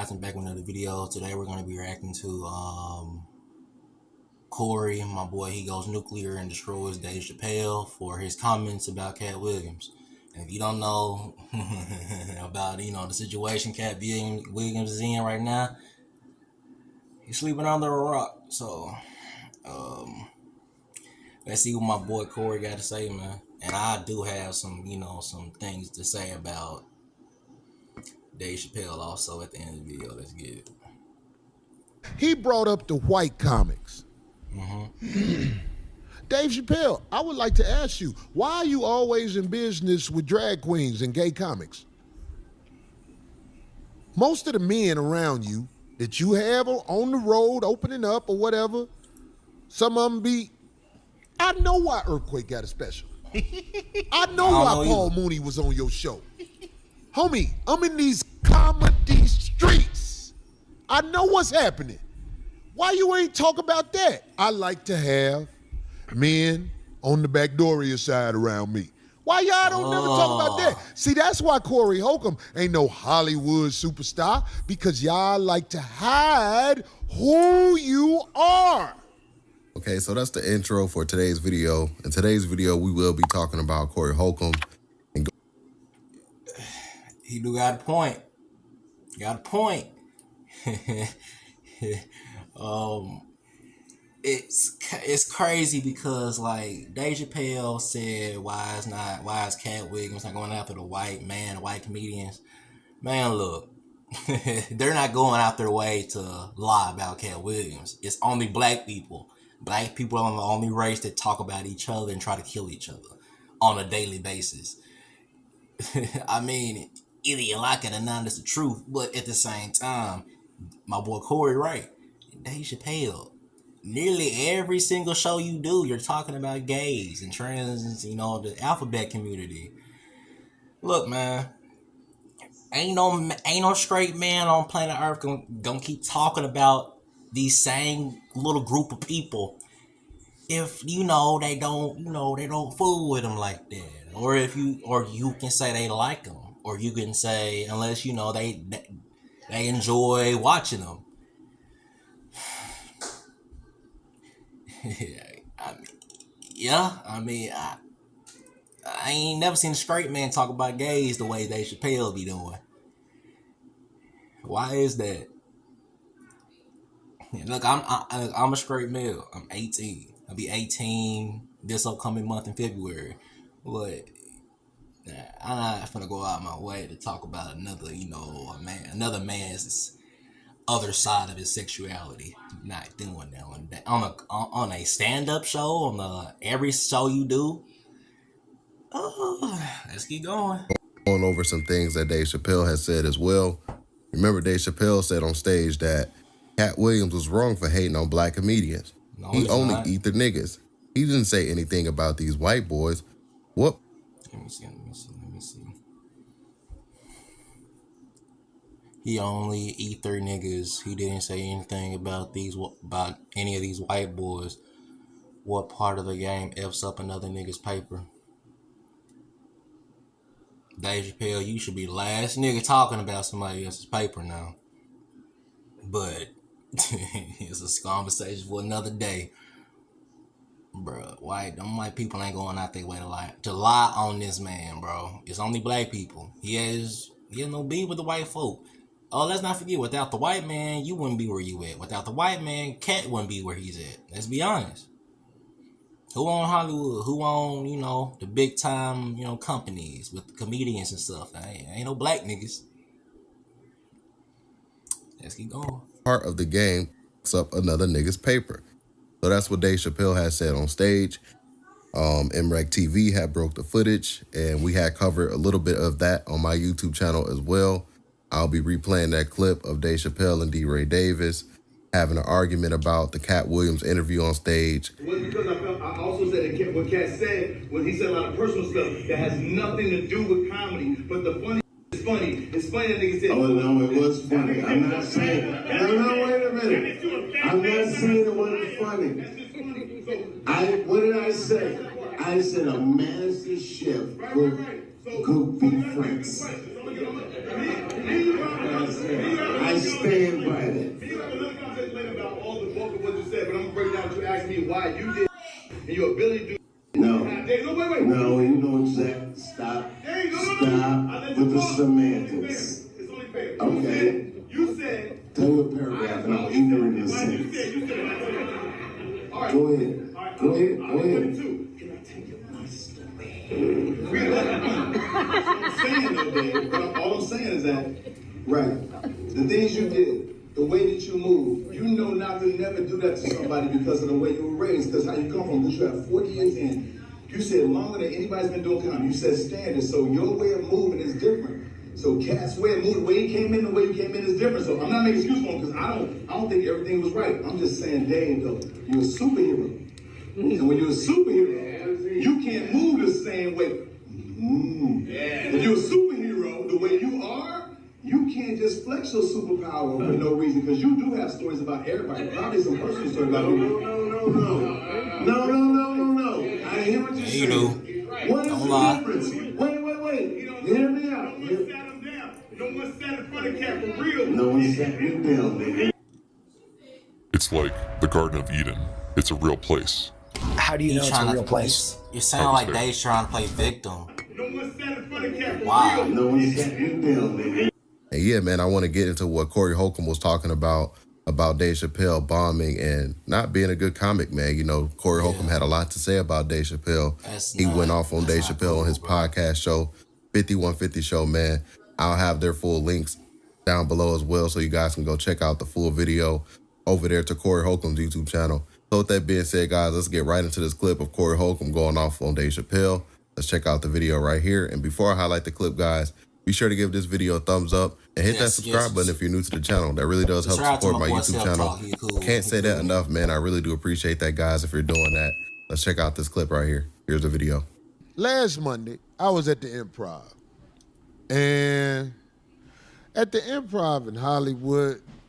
guys, I'm back with another video. Today we're going to be reacting to Corey, my boy. He goes nuclear and destroys Dave Chappelle for his comments about Katt Williams. And if you don't know about the situation Katt Williams is in right now, he's sleeping under a rock. So let's see what my boy Corey got to say, man. And I do have some some things to say about Dave Chappelle also at the end of the video. Let's get it. He brought up the white comics. Dave Chappelle, I would like to ask you, why are you always in business with drag queens and gay comics? Most of the men around you that you have on the road opening up or whatever, some of them be, I know why Earthquake got a special. I know why Paul Mooney was on your show. Homie, I'm in these comedy streets. I know what's happening. Why you ain't talk about that? I like to have men on the backdooria side around me. Why y'all don't never talk about that? See, that's why Corey Holcomb ain't no Hollywood superstar, because y'all like to hide who you are. Okay, so that's the intro for today's video. In today's video, we will be talking about Corey Holcomb. He do got a point. Got a point. It's crazy because like Dave Chappelle said, why is Katt Williams not going after the white comedians? Man, look, they're not going out their way to lie about Katt Williams. It's only black people. Black people are the only race that talk about each other and try to kill each other on a daily basis. I mean, either you like it or not, it's the truth. But at the same time, my boy Corey right. Dave Chappelle, nearly every single show you do, you're talking about gays and trans, the alphabet community. Look, man, ain't no straight man on planet Earth gonna keep talking about these same little group of people if they don't fool with them like that, or you can say they like them, or you can say unless they enjoy watching them. I ain't never seen a straight man talk about gays the way Dave Chappelle be doing. Why is that? Look, I'm a straight male. I'm 18. I'll be 18 this upcoming month in February. But I'm not gonna go out my way to talk about another man's other side of his sexuality. I'm not doing that on a stand-up show, on every show you do. Let's keep going. Going over some things that Dave Chappelle has said as well. Remember, Dave Chappelle said on stage that Katt Williams was wrong for hating on black comedians. No, he only eat the niggas. He didn't say anything about these white boys. What? Let me see. He only eat their niggas. He didn't say anything about any of these white boys. What part of the game F's up another nigga's paper? Dave Chappelle, you should be the last nigga talking about somebody else's paper now. But it's a conversation for another day. Bruh, them white people ain't going out their way to lie on this man, bro. It's only black people. He has no beef with the white folk. Oh, let's not forget, without the white man, you wouldn't be where you at. Without the white man, Katt wouldn't be where he's at. Let's be honest. Who own Hollywood? Who own, the big time, companies with the comedians and stuff? Ain't no black niggas. Let's keep going. Part of the game fucks up another nigga's paper. So that's what Dave Chappelle has said on stage. MREC TV had broke the footage, and we had covered a little bit of that on my YouTube channel as well. I'll be replaying that clip of Dave Chappelle and D. Ray Davis having an argument about the Katt Williams interview on stage. It was because I also said what Katt said when he said a lot of personal stuff that has nothing to do with comedy. But the funny is funny. It's funny that nigga said. Oh no, it was funny. I'm not saying. No, wait a minute. I'm not saying it wasn't funny. What did I say? I said a master chef cook beef franks. I stand by that. And you have another conversation later about all the bulk of what you said, but I'm gonna break down what you asked me why you did and your ability to do. No. Wait. No, you know exactly. Stop. Stop with the semantics. It's only fair. Okay. You said. Tell me a paragraph and I'll ignorant in a sentence. All right. Go ahead. Go ahead. Go ahead. Can I take your monster, man? I'm saying though, Dave, but all I'm saying is that, Right. The things you did, the way that you move, you know not to never do that to somebody because of the way you were raised, because how you come from, because you have 40 years in. You said longer than anybody's been doing comedy. You said standards, so your way of moving is different. So Katt's way of moving, the way he came in, the way you came in is different. So I'm not making excuses for him because I don't think everything was right. I'm just saying, Dave, though, you're a superhero. And when you're a superhero, you can't move the same way. If you're a superhero, the way you are, you can't just flex your superpower for no reason, because you do have stories about everybody. Probably some personal stories about people. No. I hear what you're saying. What is the difference? Wait. Hear me out. no one sat him down. No one sat in front of Katt for real. No one sat me down, nigga. It's like the Garden of Eden. It's a real place. How do you know it's a real place? You sound like Dave's trying to play victim. No one sat in front of Katt for Wow. real. No one sat me down, nigga. And yeah, man, I want to get into what Corey Holcomb was talking about Dave Chappelle bombing and not being a good comic, man. You know, Corey Holcomb had a lot to say about Dave Chappelle. He went off on Dave Chappelle on his podcast show, 5150 Show, man. I'll have their full links down below as well, so you guys can go check out the full video over there to Corey Holcomb's YouTube channel. So with that being said, guys, let's get right into this clip of Corey Holcomb going off on Dave Chappelle. Let's check out the video right here. And before I highlight the clip, guys, be sure to give this video a thumbs up and hit that subscribe button if you're new to the channel. That really does help support my YouTube channel. Can't say that enough, man. I really do appreciate that, guys, if you're doing that. Let's check out this clip right here. Here's the video. Last Monday, I was at the Improv. And at the Improv in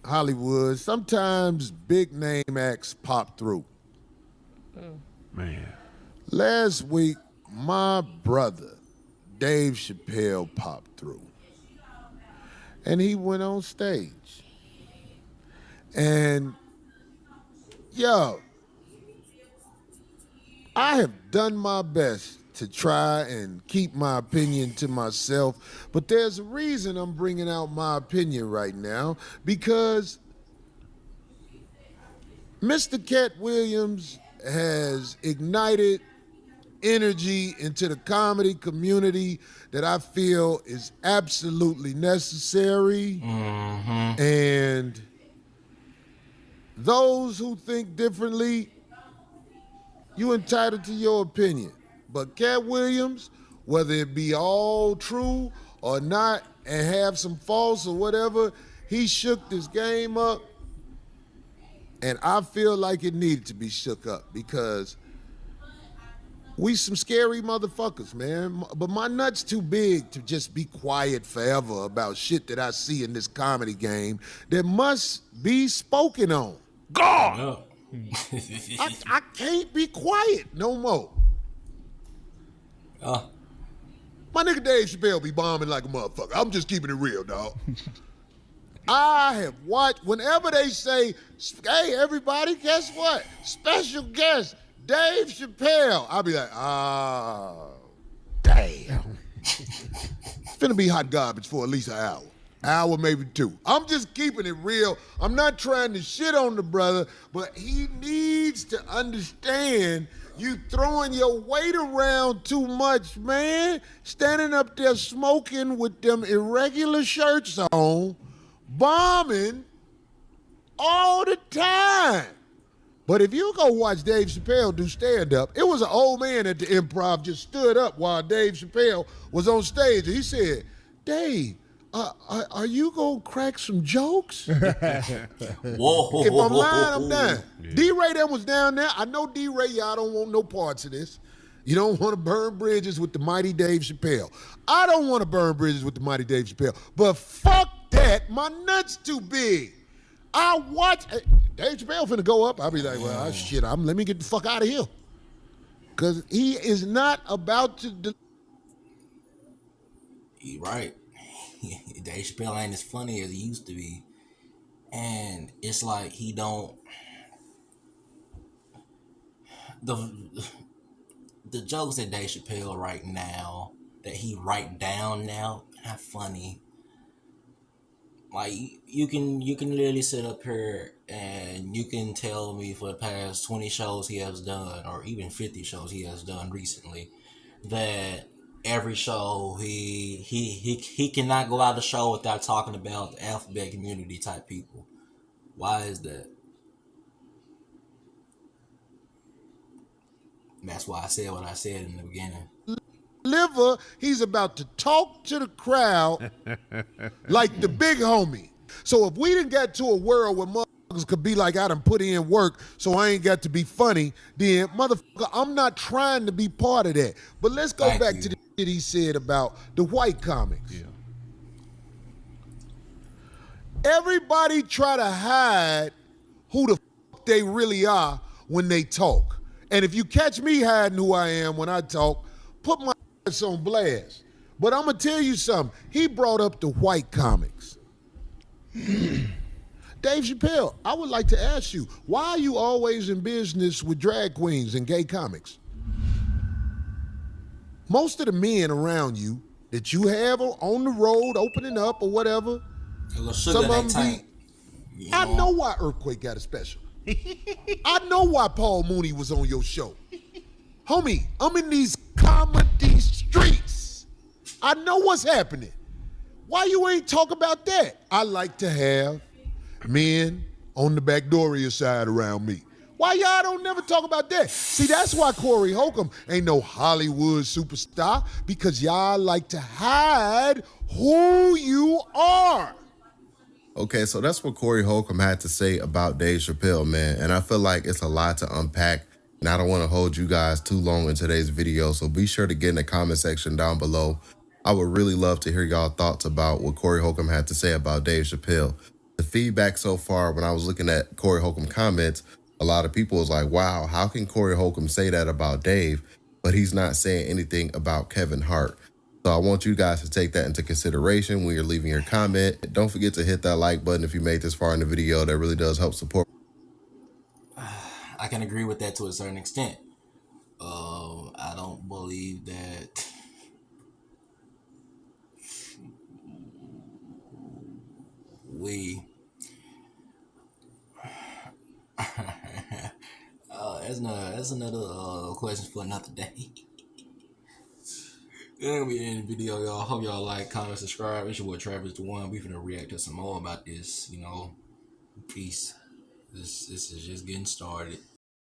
Hollywood, sometimes big name acts pop through. Man. Last week, my brother, Dave Chappelle, popped through. And he went on stage. And, yo, I have done my best to try and keep my opinion to myself, but there's a reason I'm bringing out my opinion right now, because Mr. Katt Williams has ignited energy into the comedy community that I feel is absolutely necessary. And those who think differently, you entitled to your opinion. But Katt Williams, whether it be all true or not and have some false or whatever, he shook this game up. And I feel like it needed to be shook up because we some scary motherfuckers, man. But my nut's too big to just be quiet forever about shit that I see in this comedy game that must be spoken on. God! I can't be quiet no more. My nigga Dave Chappelle be bombing like a motherfucker. I'm just keeping it real, dog. I have watched, whenever they say, hey, everybody, guess what? Special guest, Dave Chappelle. I'll be like, damn. It's finna be hot garbage for at least an hour, maybe two. I'm just keeping it real. I'm not trying to shit on the brother, but he needs to understand you throwing your weight around too much, man. Standing up there smoking with them irregular shirts on, bombing all the time. But if you go watch Dave Chappelle do stand-up, it was an old man at the Improv just stood up while Dave Chappelle was on stage. And he said, Dave, are you gonna crack some jokes? Whoa. If I'm lying, I'm done. Yeah. D-Ray that was down there. I know D-Ray, y'all don't want no parts of this. You don't want to burn bridges with the mighty Dave Chappelle. I don't want to burn bridges with the mighty Dave Chappelle. But fuck that, my nut's too big. I watch, Dave Chappelle finna go up. I'll be like, well, shit, let me get the fuck out of here. Because he is not about to. He right. Dave Chappelle ain't as funny as he used to be. And it's like he don't the the jokes that Dave Chappelle right now that he write down now not funny. Like you can literally sit up here and you can tell me for the past 20 shows he has done, or even 50 shows he has done recently, that every show he cannot go out the show without talking about the alphabet community type people. Why is that? That's why I said what I said in the beginning. Liver, he's about to talk to the crowd like the big homie. So if we didn't get to a world where motherfuckers could be like, I done put in work, so I ain't got to be funny, then motherfucker, I'm not trying to be part of that. But let's go back to the shit he said about the white comics. Yeah. Everybody try to hide who the fuck they really are when they talk. And if you catch me hiding who I am when I talk, put my ass on blast. But I'm going to tell you something. He brought up the white comics. Dave Chappelle, I would like to ask you, why are you always in business with drag queens and gay comics? Most of the men around you that you have on the road opening up or whatever, some of them be, I know why Earthquake got a special. I know why Paul Mooney was on your show. Homie, I'm in these comedy streets. I know what's happening. Why you ain't talk about that? I like to have men on the Backdoria side around me. Why y'all don't never talk about that? See, that's why Corey Holcomb ain't no Hollywood superstar, because y'all like to hide who you are. Okay, so that's what Corey Holcomb had to say about Dave Chappelle, man. And I feel like it's a lot to unpack, and I don't want to hold you guys too long in today's video. So be sure to get in the comment section down below. I would really love to hear y'all thoughts about what Corey Holcomb had to say about Dave Chappelle. The feedback so far, when I was looking at Corey Holcomb comments, a lot of people was like, wow, how can Corey Holcomb say that about Dave, but he's not saying anything about Kevin Hart? So I want you guys to take that into consideration when you're leaving your comment. Don't forget to hit that like button if you made this far in the video. That really does help support. I can agree with that to a certain extent. I don't believe that we that's another question for another day. That's gonna be the end of the video, y'all. Hope y'all like, comment, subscribe. It's your boy Travis the One. We finna react to some more about this, Peace. This is just getting started.